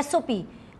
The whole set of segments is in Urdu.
SOP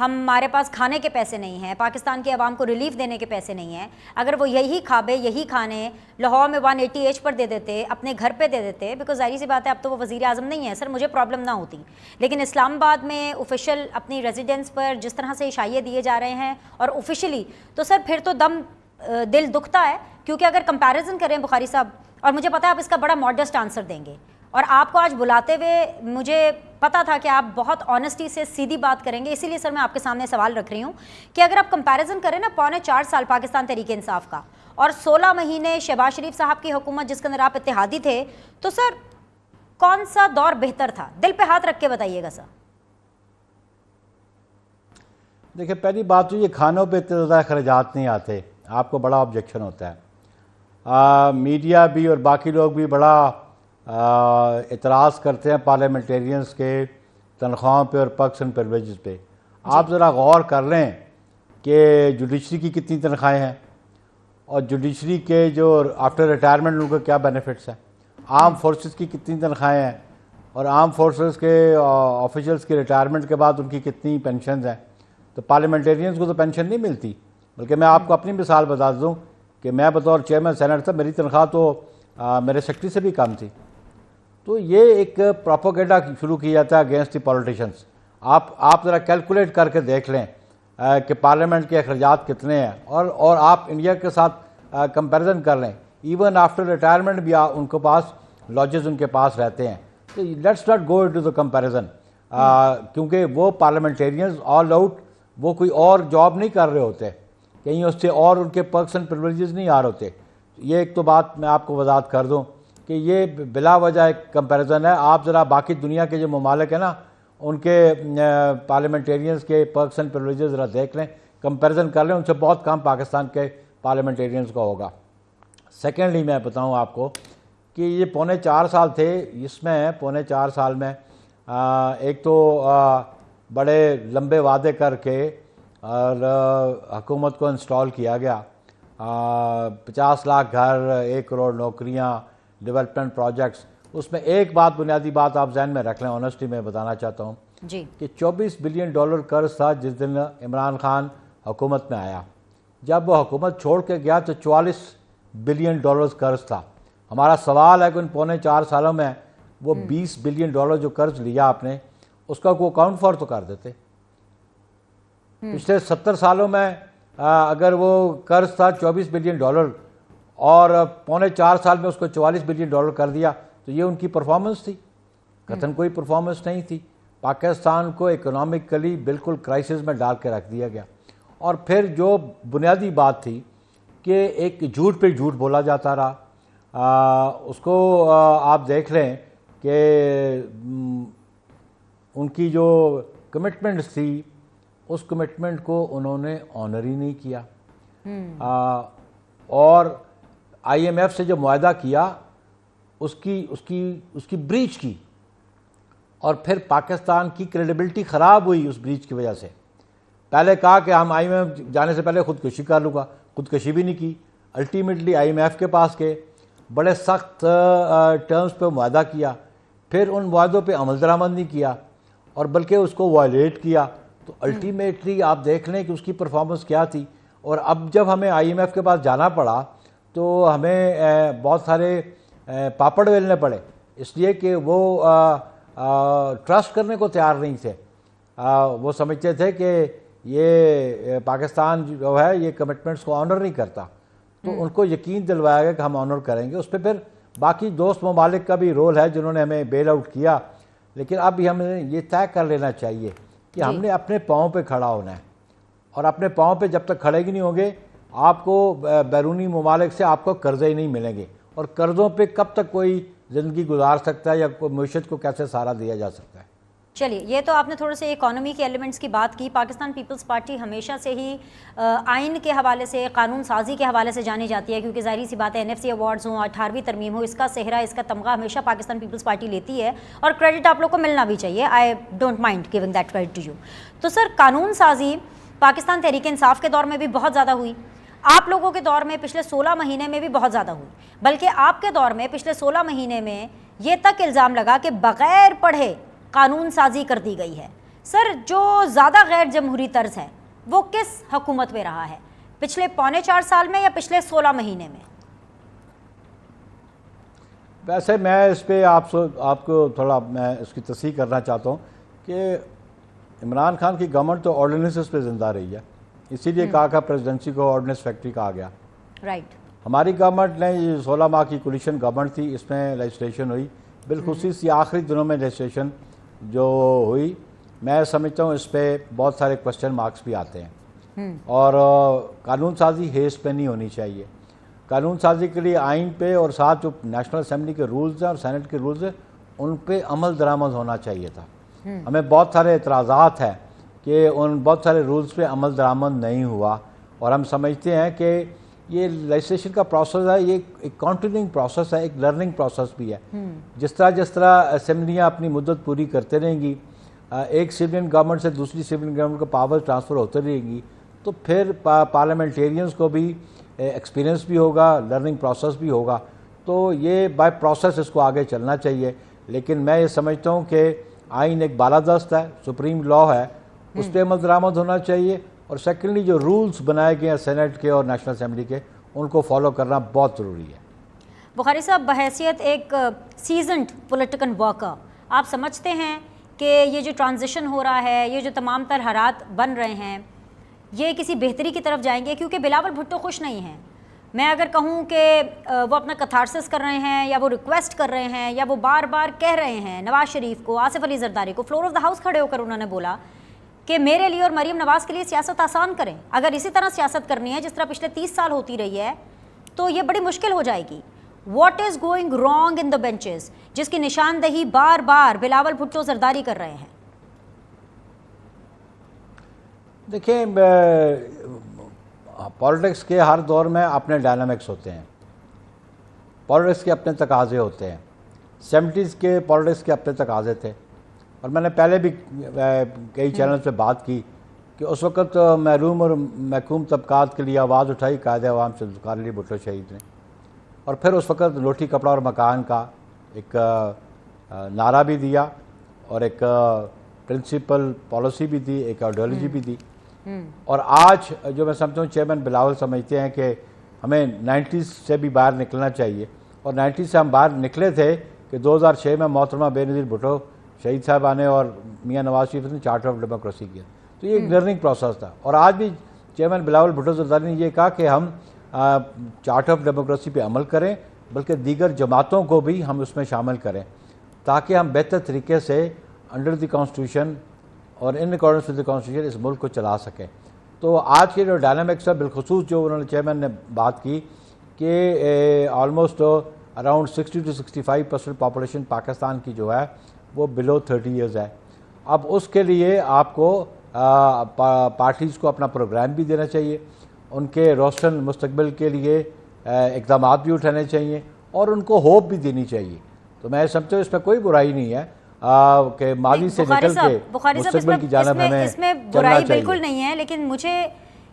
ہمارے پاس کھانے کے پیسے نہیں ہیں, پاکستان کی عوام کو ریلیف دینے کے پیسے نہیں ہیں, اگر وہ یہی کھابے یہی کھانے لاہور میں 180 ایج پر دے دیتے, اپنے گھر پہ دے دیتے, بیکاز ظاہری سی بات ہے اب تو وہ وزیر اعظم نہیں ہے سر, مجھے پرابلم نہ ہوتی, لیکن اسلام آباد میں آفیشیل اپنی ریزیڈنس پر جس طرح سے عشائیے دیے جا رہے ہیں اور آفیشلی, تو سر پھر تو دل دکھتا ہے, کیونکہ اگر کمپیریزن کریں بخاری صاحب, اور مجھے پتا ہے آپ اس کا بڑا ماڈسٹ آنسر دیں گے, اور آپ کو آج بلاتے ہوئے مجھے پتا تھا کہ آپ بہت آنیسٹی سے سیدھی بات کریں گے, اسی لیے سر میں آپ کے سامنے سوال رکھ رہی ہوں کہ اگر آپ کمپیریزن کریں نا 4.25 سال پاکستان تحریک انصاف کا اور 16 مہینے شہباز شریف صاحب کی حکومت جس کے اندر آپ اتحادی تھے, تو سر کون سا دور بہتر تھا؟ دل پہ ہاتھ رکھ کے بتائیے گا سر. دیکھیں پہلی بات تو یہ کھانوں پہ اتنے زیادہ اخراجات نہیں آتے, آپ کو بڑا آبجیکشن ہوتا ہے. میڈیا بھی اور باقی لوگ بھی بڑا اعتراض کرتے ہیں پارلیمنٹیرینز کے تنخواہوں پہ اور پرکس اینڈ پریویلیجز پہ. آپ ذرا غور کر لیں کہ جوڈیشری کی کتنی تنخواہیں ہیں اور جوڈیشری کے جو آفٹر ریٹائرمنٹ ان کو کیا بینیفٹس ہیں, آرم فورسز کی کتنی تنخواہیں ہیں اور آرم فورسز کے آفیشلز کے ریٹائرمنٹ کے بعد ان کی کتنی پینشنز ہیں. تو پارلیمنٹیرینز کو تو پینشن نہیں ملتی, بلکہ میں آپ کو اپنی مثال بتا دوں کہ میں بطور چیئرمین سینٹ تھا, میری تنخواہ تو میرے سیکٹری سے بھی کم تھی. تو یہ ایک پروپیگنڈا شروع کیا جاتا ہے اگینسٹ دی پولیٹیشنز. آپ ذرا کیلکولیٹ کر کے دیکھ لیں کہ پارلیمنٹ کے اخراجات کتنے ہیں, اور آپ انڈیا کے ساتھ کمپیریزن کر لیں, ایون آفٹر ریٹائرمنٹ بھی ان کے پاس لاجز ان کے پاس رہتے ہیں. تو let's not go into the comparison, کیونکہ وہ پارلیمنٹیرینز آل آؤٹ وہ کوئی اور جاب نہیں کر رہے ہوتے, کہیں اس سے اور ان کے پرکس اینڈ پریویلیجز نہیں آ رہے ہوتے. یہ ایک تو بات میں آپ کو وضاحت کر دوں کہ یہ بلا وجہ ایک کمپیریزن ہے. آپ ذرا باقی دنیا کے جو ممالک ہیں نا ان کے پارلیمنٹیرینز کے پرکس اینڈ پریویلیجز ذرا دیکھ لیں, کمپیریزن کر لیں, ان سے بہت کم پاکستان کے پارلیمنٹیرینز کا ہوگا. سیکنڈلی میں بتاؤں آپ کو کہ یہ 4.25 سال تھے, اس میں 4.25 سال میں ایک تو بڑے لمبے وعدے کر کے اور حکومت کو انسٹال کیا گیا, 50 لاکھ گھر, 1 کروڑ نوکریاں, ڈیولپمنٹ پروجیکٹس. اس میں ایک بات بنیادی بات آپ ذہن میں رکھ لیں, آنیسٹی میں بتانا چاہتا ہوں جی کہ $24 بلین قرض تھا جس دن عمران خان حکومت میں آیا. جب وہ حکومت چھوڑ کے گیا تو $44 بلین قرض تھا. ہمارا سوال ہے کہ ان 4.25 سالوں میں وہ $20 بلین جو قرض لیا آپ نے اس کا کوئی اکاؤنٹ فار تو کر دیتے. پچھلے 70 سالوں میں اگر وہ قرض تھا $24 بلین اور 4.25 سال میں اس کو $44 بلین کر دیا, تو یہ ان کی پرفارمنس تھی؟ قطعاً کوئی پرفارمنس نہیں تھی. پاکستان کو اکنامکلی بالکل کرائسس میں ڈال کے رکھ دیا گیا. اور پھر جو بنیادی بات تھی کہ ایک جھوٹ پہ جھوٹ بولا جاتا رہا, اس کو آپ دیکھ لیں کہ ان کی جو کمٹمنٹس تھی اس کمٹمنٹ کو انہوں نے آنر ہی نہیں کیا. اور IMF سے جو معاہدہ کیا اس کی بریچ کی, اور پھر پاکستان کی کریڈیبلٹی خراب ہوئی اس بریچ کی وجہ سے. پہلے کہا کہ ہم IMF جانے سے پہلے خودکشی کر لوں گا, خودکشی بھی نہیں کی. الٹیمیٹلی IMF کے پاس کے بڑے سخت ٹرمز پہ معاہدہ کیا, پھر ان معاہدوں پہ عمل درآمد نہیں کیا اور بلکہ اس کو وائلیٹ کیا. تو الٹیمیٹلی آپ دیکھ لیں کہ اس کی پرفارمنس کیا تھی. اور اب جب ہمیں IMF کے پاس جانا پڑا تو ہمیں بہت سارے پاپڑ ویلنے پڑے, اس لیے کہ وہ ٹرسٹ کرنے کو تیار نہیں تھے. وہ سمجھتے تھے کہ یہ پاکستان جو ہے یہ کمٹمنٹس کو آنر نہیں کرتا. تو ان کو یقین دلوایا گیا کہ ہم آنر کریں گے. اس پہ پھر باقی دوست ممالک کا بھی رول ہے جنہوں نے ہمیں بیل آؤٹ کیا, لیکن اب ہمیں یہ طے کر لینا چاہیے کہ ہم نے اپنے پاؤں پہ کھڑا ہونا ہے, اور اپنے پاؤں پہ جب تک کھڑے ہی نہیں ہوں گے آپ کو بیرونی ممالک سے آپ کو قرضے ہی نہیں ملیں گے. اور قرضوں پہ کب تک کوئی زندگی گزار سکتا ہے یا کوئی معیشت کو کیسے سہارا دیا جا سکتا ہے؟ چلیے, یہ تو آپ نے تھوڑے سے اکانومی کے ایلیمنٹس کی بات کی. پاکستان پیپلز پارٹی ہمیشہ سے ہی آئین کے حوالے سے, قانون سازی کے حوالے سے جانی جاتی ہے, کیونکہ ظاہری سی بات ہے NFC ایوارڈز ہوں, 18ویں ترمیم ہو, اس کا صحرا, اس کا تمغہ ہمیشہ پاکستان پیپلز پارٹی لیتی ہے, اور کریڈٹ آپ لوگ کو ملنا بھی چاہیے. I don't mind giving that credit to you. تو سر قانون سازی پاکستان تحریک انصاف کے دور میں بھی بہت زیادہ ہوئی, آپ لوگوں کے دور میں پچھلے 16 مہینے میں بھی بہت زیادہ ہوئی, بلکہ آپ کے دور میں پچھلے 16 مہینے میں یہ تک الزام لگا کہ بغیر پڑھے قانون سازی کر دی گئی ہے. سر جو زیادہ غیر جمہوری طرز ہے وہ کس حکومت میں رہا ہے، پچھلے 4.25 سال میں یا پچھلے 16 مہینے میں؟ ویسے میں اس پہ آپ کو تھوڑا میں اس کی تصحیح کرنا چاہتا ہوں کہ عمران خان کی گورنمنٹ تو آرڈیننسز پہ زندہ رہی ہے، اسی لیے کہا کہ پریزیڈنسی کو آرڈیننس فیکٹری کہا گیا. رائٹ. ہماری گورنمنٹ نے یہ 16 ماہ کی کولیشن گورنمنٹ تھی، اس میں لیجسلیشن ہوئی، بالخصوص یہ آخری دنوں میں لیجسلیشن جو ہوئی، میں سمجھتا ہوں اس پہ بہت سارے کوسچن مارکس بھی آتے ہیں. اور قانون سازی ہیز پہ نہیں ہونی چاہیے. قانون سازی کے لیے آئین پہ اور ساتھ جو نیشنل اسمبلی کے رولز ہیں اور سینٹ کے رولز ہیں ان پہ عمل درآمد ہونا چاہیے تھا. ہمیں بہت سارے اعتراضات ہیں کہ ان بہت سارے رولز پہ عمل درآمد نہیں ہوا، اور ہم سمجھتے ہیں کہ یہ لیجسلیشن کا پروسیس ہے، یہ ایک کنٹینیوئنگ پروسیس ہے، ایک لرننگ پروسیس بھی ہے. جس طرح اسمبلیاں اپنی مدت پوری کرتے رہیں گی، ایک سویرین گورنمنٹ سے دوسری سویرین گورنمنٹ کو پاور ٹرانسفر ہوتے رہیں گی، تو پھر پارلیمنٹیرینز کو بھی ایکسپیرینس بھی ہوگا، لرننگ پروسیس بھی ہوگا. تو یہ بائی پروسیس اس کو آگے چلنا چاہیے. لیکن میں یہ سمجھتا ہوں کہ آئین ایک بالادست ہے، سپریم لا ہے، اس پہ عمل درآمد ہونا چاہیے. اور سیکنڈلی جو رولز بنائے گئے ہیں سینٹ کے اور نیشنل اسمبلی کے، ان کو فالو کرنا بہت ضروری ہے. بخاری صاحب، بحیثیت ایک سیزنڈ پولیٹیکل ورکر، آپ سمجھتے ہیں کہ یہ جو ٹرانزیشن ہو رہا ہے، یہ جو تمام تر حالات بن رہے ہیں، یہ کسی بہتری کی طرف جائیں گے؟ کیونکہ بلاول بھٹو خوش نہیں ہیں. میں اگر کہوں کہ وہ اپنا کتھارسس کر رہے ہیں، یا وہ ریکویسٹ کر رہے ہیں، یا وہ بار بار کہہ رہے ہیں نواز شریف کو، آصف علی زرداری کو، فلور آف دا ہاؤس کھڑے ہو کر انہوں نے بولا کہ میرے لیے اور مریم نواز کے لیے سیاست آسان کریں. اگر اسی طرح سیاست کرنی ہے جس طرح پچھلے 30 سال ہوتی رہی ہے تو یہ بڑی مشکل ہو جائے گی. What is going wrong in the benches, جس کی نشاندہی بار بار بلاول بھٹو زرداری کر رہے ہیں؟ دیکھیں، پالیٹکس کے ہر دور میں اپنے ڈائنامکس ہوتے ہیں، پالیٹکس کے اپنے تقاضے ہوتے ہیں. 70s کے پالیٹکس کے اپنے تقاضے تھے، اور میں نے پہلے بھی کئی چینلز پہ بات کی کہ اس وقت محروم اور محکوم طبقات کے لیے آواز اٹھائی قائد عوام سے ذوالفقار علی بھٹو شہید نے. اور پھر اس وقت روٹی کپڑا اور مکان کا ایک نعرہ بھی دیا، اور ایک پرنسپل پالیسی بھی دی، ایک آئیڈیالوجی بھی دی. اور آج جو میں سمجھتا ہوں چیئرمین بلاول سمجھتے ہیں کہ ہمیں 90s سے بھی باہر نکلنا چاہیے. اور 90s سے ہم باہر نکلے تھے کہ 2006 میں محترمہ بے نظیر بھٹو شہید صاحبہ نے اور میاں نواز شریف نے چارٹر آف ڈیموکریسی کیا. تو یہ ایک لرننگ پروسیس تھا. اور آج بھی چیئرمین بلاول بھٹو زرداری نے یہ کہا کہ ہم چارٹر آف ڈیموکریسی پہ عمل کریں، بلکہ دیگر جماعتوں کو بھی ہم اس میں شامل کریں، تاکہ ہم بہتر طریقے سے انڈر دی کانسٹیٹیوشن اور in accordance with the constitution اس ملک کو چلا سکیں. تو آج کے جو ڈائنامکس ہے، بالخصوص جو انہوں نے چیئرمین نے بات کی کہ almost around 60 to 65% population Pakistan کی جو ہے وہ بلو 30 ایئرز ہے. اب اس کے لیے آپ کو پارٹیز کو اپنا پروگرام بھی دینا چاہیے، ان کے روشن مستقبل کے لیے اقدامات بھی اٹھانے چاہیے، اور ان کو ہوپ بھی دینی چاہیے. تو میں سمجھتا ہوں اس میں کوئی برائی نہیں ہے کہ ماضی سے نکل کے مستقبل کی جانب ہمیں اس میں برائی بالکل نہیں ہے. لیکن مجھے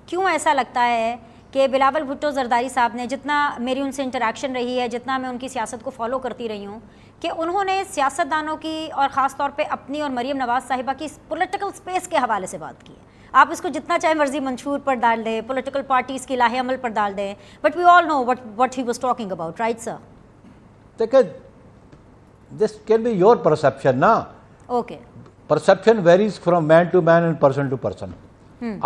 کیوں ایسا لگتا ہے کہ بلاول بھٹو زرداری صاحب نے، جتنا میری ان سے انٹریکشن رہی ہے، جتنا میں ان کی سیاست کو فالو کرتی رہی ہوں، کہ انہوں نے سیاستدانوں کی اور خاص طور پہ اپنی اور مریم نواز صاحبہ کی پولیٹیکل سپیس کے حوالے سے بات کی ہے. آپ اس کو جتنا چاہے مرضی منشور پر ڈال دیں، پولیٹیکل پارٹیز کی لاہ عمل پر ڈال دیں، but we all know what he was talking about, right sir? دیکھیں، this can be your perception نا. Okay. perception varies from man to man and person to person.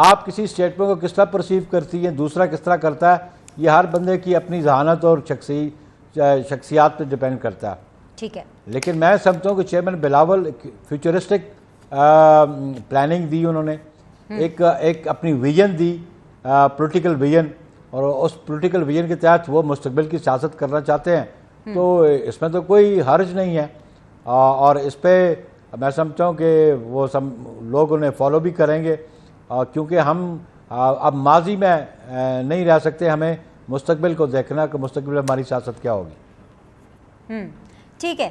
آپ کسی اسٹیٹمنٹ کو کس طرح پرسیو کرتی ہیں، دوسرا کس طرح کرتا ہے، یہ ہر بندے کی اپنی ذہانت اور شخصیات پہ ڈپینڈ کرتا ہے. ٹھیک ہے. لیکن میں سمجھتا ہوں کہ چیئرمین بلاول فیوچرسٹک پلاننگ دی، انہوں نے ایک اپنی ویژن دی، پولیٹیکل ویژن، اور اس پولیٹیکل ویژن کے تحت وہ مستقبل کی سیاست کرنا چاہتے ہیں. تو اس میں تو کوئی حرج نہیں ہے، اور اس پہ میں سمجھتا ہوں کہ وہ لوگ انہیں فالو بھی کریں گے، کیونکہ ہم اب ماضی میں نہیں رہ سکتے، ہمیں مستقبل کو دیکھنا کہ مستقبل میں ہماری سیاست کیا ہوگی. ٹھیک ہے.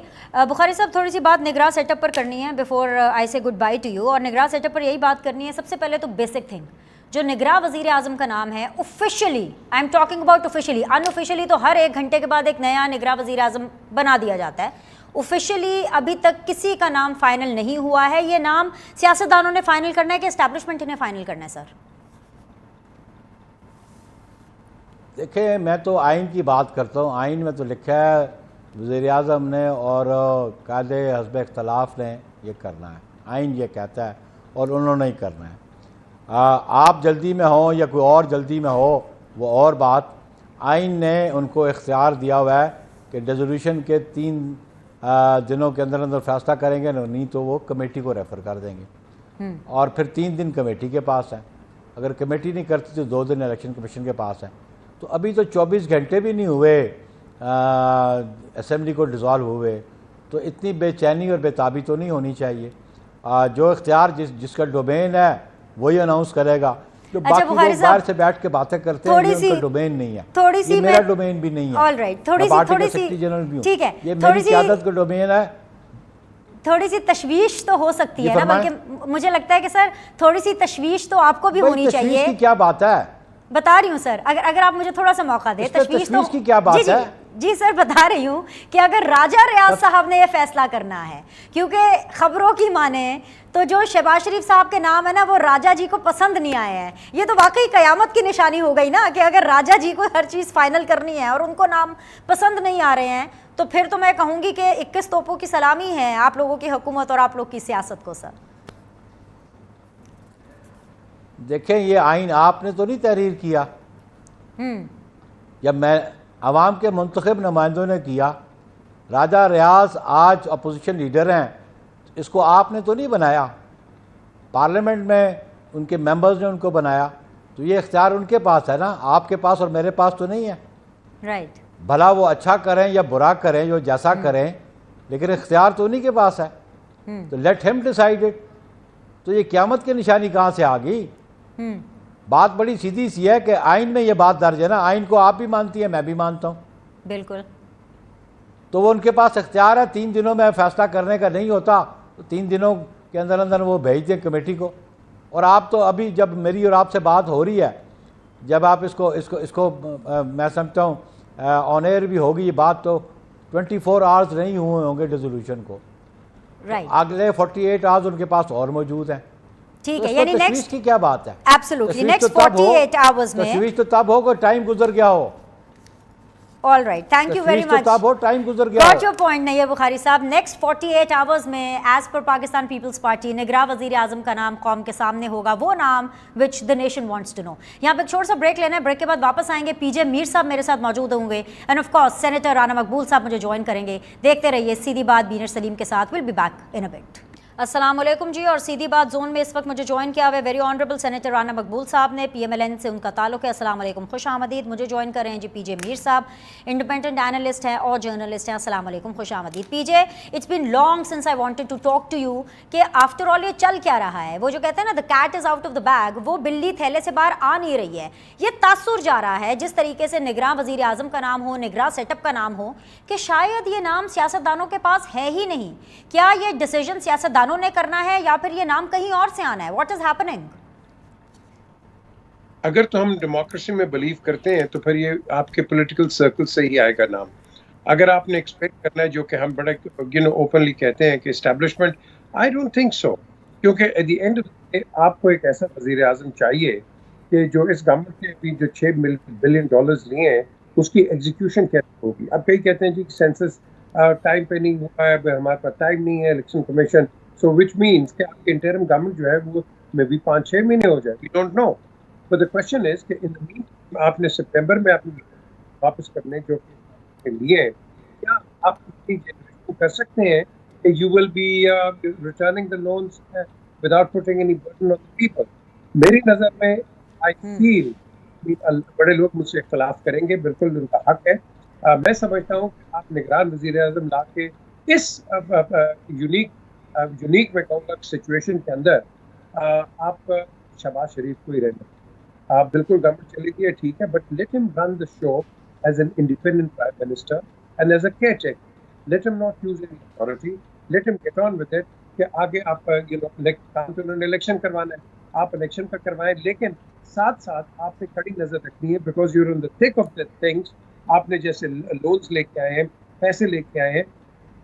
بخاری صاحب، تھوڑی سی بات نگراں سیٹ اپ پر کرنی ہے بفور آئی سے گڈ بائی ٹو یو. اور نگراں سیٹ اپ پر یہی بات کرنی ہے. سب سے پہلے تو بیسک تھنگ، جو نگراں وزیر اعظم کا نام ہے officially, I am talking about officially, in officially تو ہر 1 گھنٹے کے بعد ایک نیا نگراں وزیر اعظم بنا دیا جاتا ہے. آفیشلی ابھی تک کسی کا نام فائنل نہیں ہوا ہے. یہ نام سیاستدانوں نے فائنل کرنا ہے کہ اسٹیبلشمنٹ نے فائنل کرنا ہے سر؟ دیکھیں میں تو آئین کی بات کرتا ہوں. آئین میں تو لکھا ہے وزیر اعظم نے اور قائد حزب اختلاف نے یہ کرنا ہے. آئین یہ کہتا ہے اور انہوں نے ہی کرنا ہے. آپ جلدی میں ہوں یا کوئی اور جلدی میں ہو وہ اور بات. آئین نے ان کو اختیار دیا ہوا ہے کہ ڈیزولوشن کے 3 دنوں کے اندر اندر فیصلہ کریں گے, نہیں تو وہ کمیٹی کو ریفر کر دیں گے اور پھر 3 دن کمیٹی کے پاس ہے. اگر کمیٹی نہیں کرتی تو 2 دن الیکشن کمیشن کے پاس ہے. تو ابھی تو 24 گھنٹے بھی نہیں ہوئے اسمبلی کو ڈیزالو ہوئے, تو اتنی بے چینی اور بے تابی تو نہیں ہونی چاہیے. جو اختیار جس کا ڈومین ہے وہی اناؤنس کرے گا. جو باقی لوگ باہر سے بیٹھ کے باتیں کرتے ہیں یہ ان کا ڈومین نہیں ہے, یہ میرا ڈومین بھی نہیں ہے, میں پارٹی کا سیکریٹری جنرل بھی ہوں, یہ میری قیادت کا ڈومین ہے. تھوڑی سی تشویش تو ہو سکتی ہے نا, بلکہ مجھے لگتا ہے کہ سر تھوڑی سی تشویش تو آپ کو بھی ہونی چاہیے. تشویش کی کیا بات ہے, بتا رہی ہوں سر, اگر آپ مجھے تھوڑا سا موقع دیں. تشویش کی کیا بات ہے؟ جی سر بتا رہی ہوں کہ اگر راجہ ریاض صاحب نے یہ فیصلہ کرنا ہے, کیونکہ خبروں کی مانیں تو جو شہباز شریف صاحب کے نام ہے نا وہ راجہ جی کو پسند نہیں آئے ہیں. یہ تو واقعی قیامت کی نشانی ہو گئی نا کہ اگر راجہ جی کو ہر چیز فائنل کرنی ہے اور ان کو نام پسند نہیں آ رہے ہیں تو پھر تو میں کہوں گی کہ 21 توپوں کی سلامی ہے آپ لوگوں کی حکومت اور آپ لوگ کی سیاست کو. سر دیکھیں یہ آئین آپ نے تو نہیں تحریر کیا, جب میں عوام کے منتخب نمائندوں نے کیا. راجہ ریاض آج اپوزیشن لیڈر ہیں, اس کو آپ نے تو نہیں بنایا, پارلیمنٹ میں ان کے ممبرز نے ان کو بنایا, تو یہ اختیار ان کے پاس ہے نا, آپ کے پاس اور میرے پاس تو نہیں ہے. رائٹ, بھلا وہ اچھا کریں یا برا کریں, جو جیسا کریں, لیکن اختیار تو انہی کے پاس ہے. تو لیٹ ہم ڈیسائیڈ اٹ. تو یہ قیامت کی نشانی کہاں سے آ گئی؟ بات بڑی سیدھی سی ہے کہ آئین میں یہ بات درج ہے نا, آئین کو آپ بھی مانتی ہیں میں بھی مانتا ہوں. بالکل. تو وہ ان کے پاس اختیار ہے, 3 دنوں میں فیصلہ کرنے کا نہیں ہوتا تو 3 دنوں کے اندر اندر وہ بھیج دیں کمیٹی کو. اور آپ تو ابھی جب میری اور آپ سے بات ہو رہی ہے, جب آپ اس کو میں سمجھتا ہوں آن ایئر بھی ہوگی یہ بات, تو 24 آورز نہیں ہوئے ہوں گے ڈیزولوشن کو, اگلے 48 آورز ان کے پاس اور موجود ہیں. ٹھیک ہے, یعنی تشویش کی کیا بات ہے؟ ایبسولوٹلی نیکسٹ 48 آورز میں تشویش تو تب ہو کہ ٹائم گزر گیا ہو. All right, thank you very much. تب ہو ٹائم گزر گیا. گاٹ یور پوائنٹ نہیں ہے بخاری صاحب. نیکسٹ 48 آورز میں ایز پر پاکستان پیپلز پارٹی نگراں وزیر اعظم کا نام قوم کے سامنے ہوگا, وہ نام which the nation wants to know. یہاں پہ چھوٹا سا بریک لینا ہے, بریک کے بعد واپس آئیں گے. پی جے میر صاحب میرے ساتھ موجود ہوں گے, and of course senator Rana Maqbool صاحب مجھے جوائن کریں گے. دیکھتے رہیے سیدھی بات بینر سلیم کے ساتھ. Will be back in a bit. السلام علیکم جی. اور سیدھی بات زون میں اس وقت مجھے جوائن کیا ہوا ہے very honourable senator Rana Maqbool صاحب نے, پی ایم ایل این سے ان کا تعلق ہے. السلام علیکم, خوش آمدید. مجھے جوائن کر رہے ہیں جی پی جے میر صاحب, انڈیپینڈنٹ اینالسٹ ہیں اور جرنلسٹ ہیں. السلام علیکم, خوش آمدید. P J, it's been long since I wanted to talk to you کہ آفٹر آل یہ چل کیا رہا ہے. وہ جو کہتے ہیں نا the cat is out of the bag, وہ بلی تھیلے سے باہر آ نہیں رہی ہے. یہ تاثر جا رہا ہے جس طریقے سے نگراں وزیر اعظم کا نام ہو, نگراں سیٹ اپ کا نام ہو, کہ شاید یہ نام سیاستدانوں کے پاس ہے ہی نہیں. کیا یہ ڈیسیجن سیاستدانوں نے کرنا ہے یا پھر یہ نام کہیں اور سے آنا ہے؟ What is happening? اگر تو ہم ڈیموکریسی میں بلیو کرتے ہیں تو پھر یہ آپ کے پولیٹیکل سرکل سے ہی آئے گا نام. اگر آپ نے ایکسپیکٹ کرنا ہے جو کہ ہم بڑے اوپنلی کہتے ہیں کہ establishment, I don't think so. کیونکہ ایٹ دی اینڈ آپ کو ایک ایسا وزیر اعظم چاہیے کہ جو اس گورنمنٹ کے بھی جو $6 بلین لیے ہیں اس کی ایگزیکیوشن کیسے ہوگی. اب کئی کہتے ہیں جی سینسس ٹائم پہ نہیں ہوا ہے, ہمارے پاس ٹائم نہیں ہے, election commission, so which means کہ آپ کی انٹرم گورنمنٹ جو ہے وہ میں بھی 5-6 مہینے ہو جائے. We don't know, but the question is کہ ان دا مین آپ نے سپٹمبر میں اپنی واپس کرنے جو لیے ہیں, کیا آپ کر سکتے ہیں کہ you will be returning the loans without putting any burden on the people. میری نظر میں آئی فیل بڑے لوگ مجھ سے اختلاف کریں گے, بالکل ان کا حق ہے. میں سمجھتا ہوں کہ آپ نگران وزیر اعظم لا کے اس یونیک میں کہوں گا سچویشن کے اندر آپ شہباز شریف کو ہی رہنا. آپ بالکل گورنمنٹ چلی گئی ہے ٹھیک ہے, بٹ لیٹ ہم run the show as an independent prime minister and as a caretaker. Let ہم not use any authority, let ہم گیٹ آن ود اٹ. کہ آگے آپ کام تو انہوں نے الیکشن کروانا ہے, آپ الیکشن پر کروائیں, لیکن ساتھ ساتھ آپ نے کڑی نظر رکھنی ہے because you are in the thick of the things. آپ نے جیسے لونز لے کے آئے ہیں, پیسے لے کے آئے ہیں,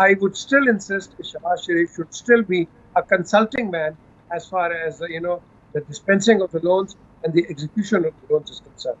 I would still insist that Shahbaz Sharif should still be a consulting man as far as the dispensing of the loans and the execution of the loans is concerned.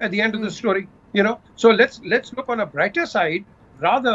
at the end of the story, so let's look on a brighter side rather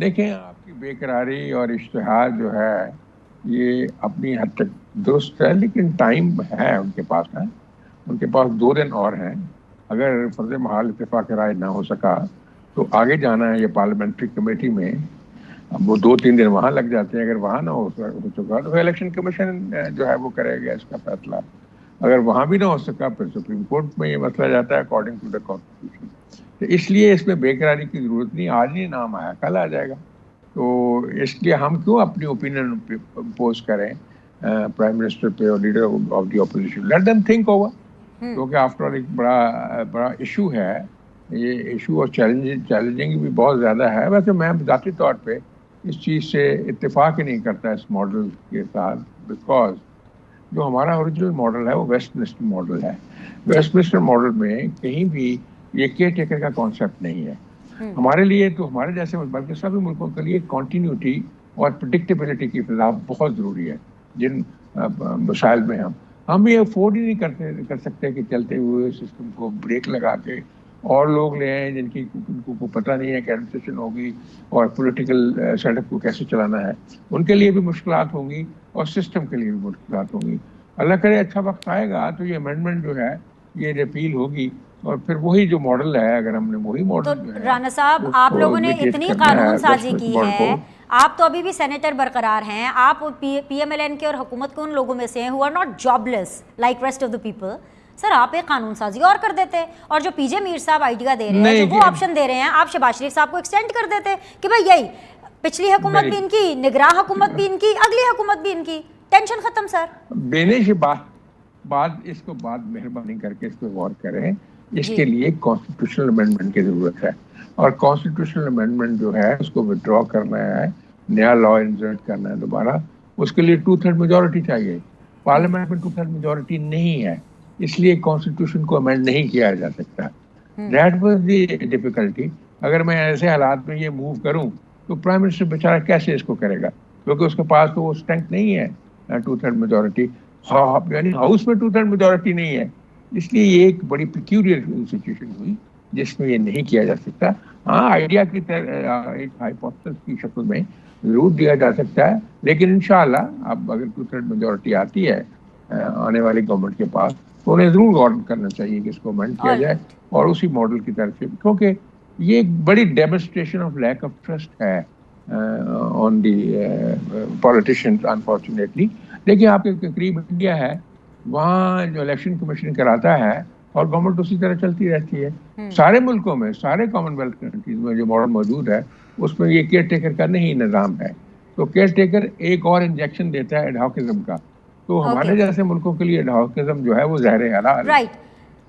دیکھیں آپ کی بے قراری اور اشتہار جو ہے یہ اپنی حد تک درست ہے، لیکن ٹائم ہے ان کے پاس، ہے ان کے پاس 2 دن اور ہیں. اگر فرض محال اتفاق رائے نہ ہو سکا تو آگے جانا ہے یہ پارلیمنٹری کمیٹی میں. اب وہ 2-3 دن وہاں لگ جاتے ہیں. اگر وہاں نہ ہو سکا تو الیکشن کمیشن جو ہے وہ کرے گا اس کا فیصلہ. اگر وہاں بھی نہ ہو سکا پھر سپریم کورٹ میں یہ مسئلہ جاتا ہے اکارڈنگ ٹو دا کانسٹیٹیوشن. تو اس لیے اس میں بے قراری کی ضرورت نہیں. آج نہیں نام آیا کل آ جائے گا. تو اس لیے ہم کیوں اپنی اوپینین امپوز کریں پرائم منسٹر پہ اور leader of the opposition. Let them think over, کیونکہ آفٹر آل ایک بڑا ایشو ہے یہ ایشو، اور چیلنجنگ بھی بہت زیادہ ہے. ویسے میں ذاتی طور پہ اس چیز سے اتفاق ہی نہیں کرتا اس ماڈل کے ساتھ، بیکاز جو ہمارا اوریجنل ماڈل ہے وہ ویسٹ منسٹر ماڈل ہے. ویسٹ منسٹر ماڈل میں کہیں بھی یہ کیئر ٹیکر کا کانسیپٹ نہیں ہے. ہمارے لیے تو ہمارے جیسے بلکہ سبھی ملکوں کے لیے کنٹینیوٹی اور پریڈکٹیبلٹی کی فضا بہت ضروری ہے. جن مسائل میں ہم یہ افورڈ ہی نہیں کر سکتے کہ چلتے ہوئے سسٹم کو بریک لگا کے اور لوگ لے آئیں جن کو پتہ نہیں ہے کہ ایڈمنسٹریشن ہوگی اور پولیٹیکل سیٹ اپ کو کیسے چلانا ہے. ان کے لیے بھی مشکلات ہوں گی اور سسٹم کے لیے بھی مشکلات ہوں گی. اللہ کرے اچھا وقت آئے گا تو یہ امینڈمنٹ جو ہے یہ ریپیل ہوگی اور پھر وہی جو ماڈل ہے اگر ہم نے وہی ماڈل جو ہے. رانا صاحب آپ لوگوں نے اتنی قانون سازی کی ہے، آپ تو ابھی بھی سینیٹر برقرار ہیں، آپ پی ایم ایل این کے اور حکومت کے ان لوگوں میں سے ہیں who are not jobless like rest of the people. سر آپ ایک قانون سازی اور کر دیتے، اور جو پی جے میر صاحب آئیڈیا دے رہے ہیں، جو وہ آپشن دے رہے ہیں، آپ شہباز شریف صاحب کو ایکسٹینڈ کر دیتے کہ بھائی یہی پچھلی حکومت بھی ان کی، نگراں حکومت بھی ان کی، اگلی حکومت بھی ان کی، ٹینشن ختم. سر دینے سے بات اس کو بات مہربانی کر کے اس پہ غور کریں. اس کے لیے کانسٹیٹیوشنل امینڈمنٹ کی ضرورت ہے، اور کانسٹیٹیوشنل امینڈمنٹ جو ہے اس کو وڈرا کرنا ہے، نیا لا انسرٹ کرنا ہے دوبارہ. اس کے لیے 2/3 میجورٹی چاہیے. پارلیمنٹ میں 2/3 میجورٹی نہیں ہے، اس لیے کانسٹیٹیوشن کو امینڈ نہیں کیا جا سکتا. That was the difficulty. اگر میں ایسے حالات میں یہ موو کروں تو پرائم منسٹر بیچارہ کیسے اس کو کرے گا، کیونکہ اس کے پاس تو وہ اسٹرینتھ نہیں ہے 2/3 میجورٹی. یعنی ہاؤس میں 2/3 میجورٹی نہیں ہے. اس لیے یہ ایک بڑی پیکیولر سچویشن ہوئی جس میں یہ نہیں کیا جا سکتا. ہاں آئیڈیا کی ایک ہائپوتھیسس کی شکل میں ضرور دیا جا سکتا ہے، لیکن انشاءاللہ اب اگر 2/3 میجورٹی آتی ہے آنے والی گورنمنٹ کے پاس تو انہیں ضرور غور کرنا چاہیے کہ اس کو امینڈ کیا جائے اور اسی ماڈل کی طرف سے، کیونکہ یہ ایک بڑی demonstration of lack of trust ہے آن دی پولیٹیشینز انفارچونیٹلی. دیکھیے آپ کے قریب انڈیا ہے، وہاں جو الیکشن کمیشن کراتا ہے اور گورنمنٹ اسی طرح چلتی رہتی ہے. سارے ملکوں میں، سارے کامن ویلتھ کنٹریز میں جو ماڈل موجود ہے اس میں یہ کیئر ٹیکر کا نہیں نظام ہے. تو کیئر ٹیکر ایک اور انجیکشن دیتا ہے ایڈہاکزم کا. تو ہمارے جیسے ملکوں کے لیے ایڈہاکزم جو ہے وہ زہر حلال. رائٹ.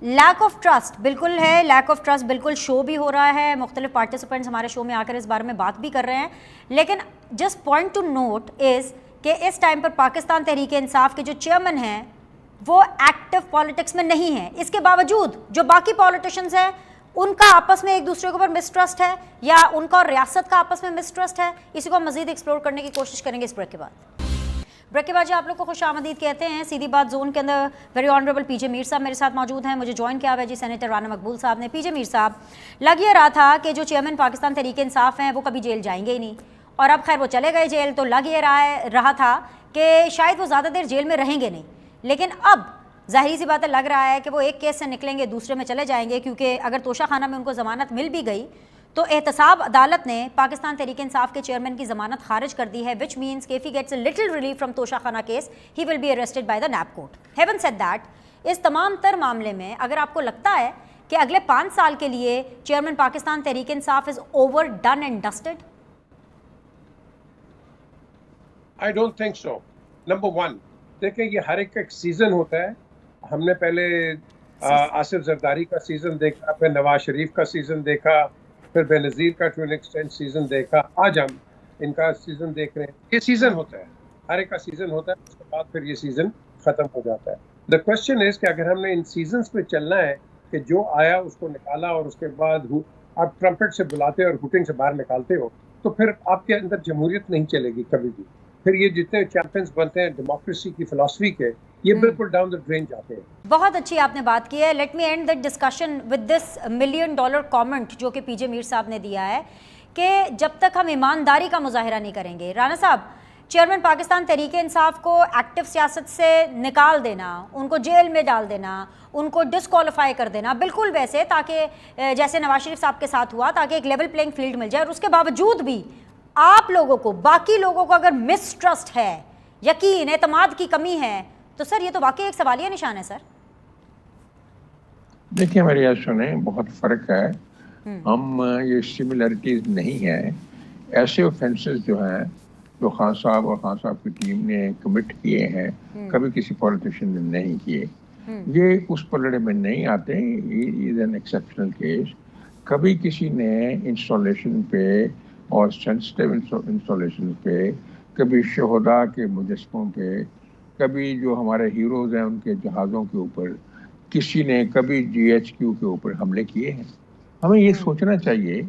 لیک آف ٹرسٹ بالکل ہے، لیک آف ٹرسٹ بالکل شو بھی ہو رہا ہے، مختلف پارٹیسپینٹس ہمارے شو میں آ کر اس بارے میں بات بھی کر رہے ہیں. لیکن جسٹ پوائنٹ ٹو نوٹ از کہ اس ٹائم پر پاکستان تحریک انصاف کے جو چیئرمین ہیں وہ ایکٹیو پالیٹکس میں نہیں ہیں. اس کے باوجود جو باقی پالیٹیشینز ہیں ان کا آپس میں ایک دوسرے کے اوپر مسٹرسٹ ہے، یا ان کا اور ریاست کا آپس میں مسٹرسٹ ہے. اسی کو ہم مزید ایکسپلور کرنے کی کوشش کریں گے اس بریک کے بعد. بریک کے بعد جو آپ لوگ کو خوش آمدید کہتے ہیں. سیدھی بات زون کے اندر ویری آنریبل پی جے میر صاحب میرے ساتھ موجود ہیں. مجھے جوائن کیا ہوا ہے جی سینیٹر رانا مقبول صاحب نے. پی جے میر صاحب، لگ یہ رہا تھا کہ جو چیئرمین پاکستان تحریک انصاف ہیں وہ کبھی جیل جائیں گے ہی نہیں، اور اب خیر وہ چلے گئے جیل، تو لگ یہ رہا تھا کہ شاید وہ زیادہ دیر جیل میں رہیں گے نہیں. لیکن اب ظاہری سی بات ہے لگ رہا ہے کہ وہ ایک کیس سے نکلیں گے دوسرے میں چلے جائیں گے، کیونکہ اگر توشہ خانہ میں ان کو ضمانت مل بھی گئی تو احتساب عدالت نے پاکستان تحریک انصاف کے چیئرمین کی ضمانت خارج کر دی ہے، which means کہ if he gets a little relief from توشہ خانہ case he will be arrested by the NAB court. Having said that, اس تمام تر معاملے میں اگر آپ کو لگتا ہے کہ اگلے 5 سال کے لیے chairman Pakistan Tehreek Insaf is over done and dusted? I don't think so. Number one, دیکھیں یہ ہر ایک سیزن ہوتا ہے. ہم نے پہلے آصف زرداری کا سیزن دیکھا، پھر نواز شریف کا سیزن دیکھا، پھر بے نظیر کا ٹو این ایکسٹینٹ سیزن دیکھا، آج ہم ان کا سیزن دیکھ رہے ہیں. یہ سیزن ہوتا ہے، ہر ایک کا سیزن ہوتا ہے، اس کے بعد پھر یہ سیزن ختم ہو جاتا ہے. دا کوشچن از کہ اگر ہم نے ان سیزنز پہ چلنا ہے کہ جو آیا اس کو نکالا اور اس کے بعد آپ ٹرمپٹ سے بلاتے اور ہوٹنگ سے باہر نکالتے ہو، تو پھر آپ کے اندر جمہوریت نہیں چلے گی کبھی بھی. پھر یہ جتنے چیمپئنز بنتے ہیں ڈیموکریسی کی فلسفی کے، یہ بالکل ڈاؤن دا ڈرین جاتے ہیں. بہت اچھی آپ نے بات کی ہے. Let me and the discussion with this $1 million comment جو کہ پی جے میر صاحب نے دیا ہے کہ جب تک ہم ایمانداری کا مظاہرہ نہیں کریں گے. رانا صاحب, چیئرمین پاکستان تحریک انصاف کو ایکٹیو سیاست سے نکال دینا, ان کو جیل میں ڈال دینا, ان کو ڈسکوالیفائی کر دینا, بالکل ویسے تاکہ جیسے نواز شریف صاحب کے ساتھ ہوا, تاکہ ایک لیول پلینگ فیلڈ مل جائے, اور اس کے باوجود بھی آپ لوگوں کو, باقی لوگوں کو اگر مسٹرسٹ ہے, یقین, اعتماد کی کمی ہے, تو سر یہ تو واقعی ایک سوالیہ نشان ہے. سر دیکھیں میری بات سنیں, بہت فرق ہے. ہم یہ سملرٹیز نہیں ہیں. ایسے اوفینسز جو ہیں جو خان صاحب اور خان صاحب کی ٹیم نے کمٹ کیے ہیں, کبھی کسی پولیٹیشین نے نہیں کیے. یہ اس پلڑے میں نہیں آتے. Is an exceptional case. کبھی کسی نے انسٹالیشن پہ اور سینسٹیو انسٹالیشن پہ, کبھی شہداء کے مجسموں پہ, کبھی جو ہمارے ہیروز ہیں ان کے جہازوں کے اوپر, کسی نے کبھی جی ایچ کیو کے اوپر حملے کیے ہیں. ہمیں یہ سوچنا چاہیے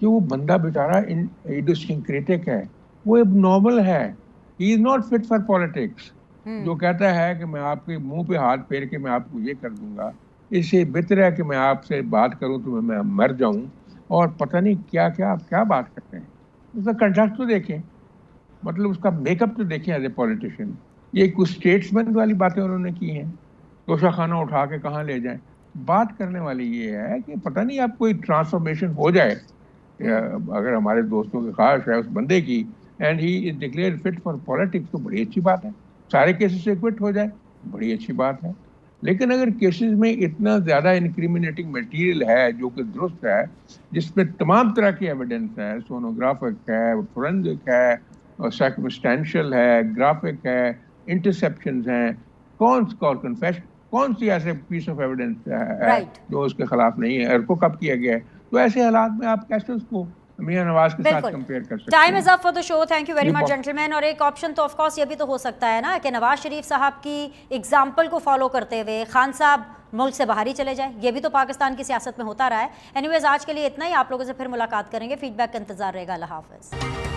کہ وہ بندہ بیچارہ ایڈوسنکریٹک ہے, وہ اب نارمل ہے. He is not fit for politics. جو کہتا ہے کہ میں آپ کے منہ پہ ہاتھ پھیر کے میں آپ کو یہ کر دوں گا, اس سے بہتر ہے کہ میں آپ سے بات کروں تو میں مر جاؤں, اور پتہ نہیں کیا کیا آپ کیا بات کرتے ہیں. اس کا کنڈکٹ تو دیکھیں, مطلب اس کا میک اپ تو دیکھیں ایز اے پولیٹیشین. یہ کچھ اسٹیٹسمین والی باتیں انہوں نے کی ہیں, توشہ خانہ اٹھا کے کہاں لے جائیں. بات کرنے والی یہ ہے کہ پتہ نہیں آپ کوئی ٹرانسفارمیشن ہو جائے, اگر ہمارے دوستوں کی خواہش ہے اس بندے کی, and he is declared fit for politics, تو بڑی اچھی بات ہے. سارے کیسز سے کوئٹ ہو جائے, بڑی اچھی بات ہے. لیکن اگر کیسز میں اتنا زیادہ انکریمنیٹنگ میٹیریل ہے جو کہ درست ہے, جس پہ تمام طرح کی ایویڈنس ہے, سونوگرافک ہے, فورنزک ہے, سرکمسٹینشل ہے, گرافک ہے, انٹرسیپشنز ہیں, کون سی ایسے پیس آف ایویڈنس ہے جو اس کے خلاف نہیں ہے, اور کو کب کیا گیا ہے. تو ایسے حالات میں آپ کیسے اس کو میاں نواز کے ساتھ کمپیئر کر سکتے ہیں. Time is up for the show. Thank you very much gentlemen. اور ایک آپشن تو آف کورس یہ بھی تو ہو سکتا ہے نا کہ نواز شریف صاحب کی ایگزامپل کو فالو کرتے ہوئے خان صاحب ملک سے باہر ہی چلے جائیں. یہ بھی تو پاکستان کی سیاست میں ہوتا رہا ہے. اینی ویز آج کے لیے اتنا ہی. آپ لوگوں سے پھر ملاقات کریں گے. فیڈ بیک کا انتظار رہے گا. اللہ حافظ.